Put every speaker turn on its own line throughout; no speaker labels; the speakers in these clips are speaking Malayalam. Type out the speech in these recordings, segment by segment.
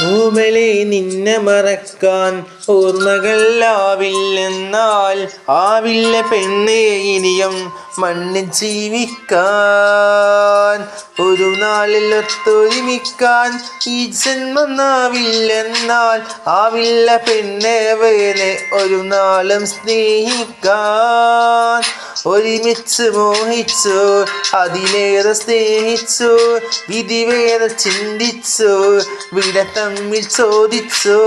ഓമലെ നിന്നെ മറക്കാൻ ഓർമ്മകളാവില്ലെന്നാൽ ആവില്ല പെണ്ണെ ഇനിയും മണ്ണിൽ ജീവിക്കാൻ ഒരു നാളിൽ ഒത്തൊരുമിക്കാൻ ഈ ജന്മനാവില്ലെന്നാൽ ആവില്ല പെണ്ണെ വേറെ ഒരു നാളും സ്നേഹിക്കാൻ ഒരുമിച്ച് മോഹിച്ചു അതിലേറെ സ്നേഹിച്ചു വിധി വേറെ ചിന്തിച്ചു വിട തമ്മിൽ ചോദിച്ചു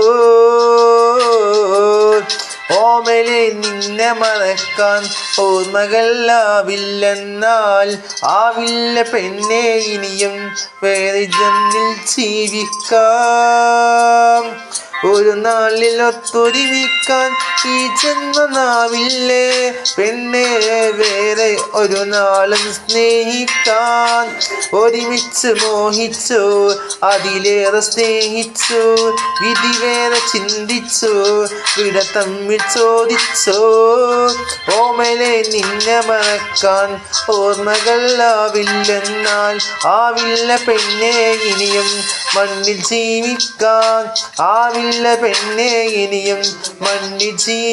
ഓമലെ നിന്നെ മറക്കാൻ ഓർമ്മകളാവില്ലെന്നാൽ ആവില്ല പെണ്ണെ ഇനിയും വേറെ ജന്മിൽ ജീവിക്കാം ഒരു നാളിൽ ഒത്തൊരുമിക്കാൻ ഈ ജന്മനാവില്ലേ പെണ്ണെ വേറെ ഒരു നാളും സ്നേഹിക്കാൻ ഒരുമിച്ച് മോഹിച്ചു അതിലേറെ സ്നേഹിച്ചു വിധി വേറെ ചിന്തിച്ചു വിട തമ്മിൽ ചോദിച്ചു ഓമലെ നിന്നെ മറക്കാൻ ഓർമ്മകളാവില്ലെന്നാൽ ആവില്ല പെണ്ണെ ഇനിയും മണ്ണിൽ ജീവിക്കാൻ ആവില്ല പെണ്ണെ ഇനിയും മണ്ണിൽ ജീവിക്കാൻ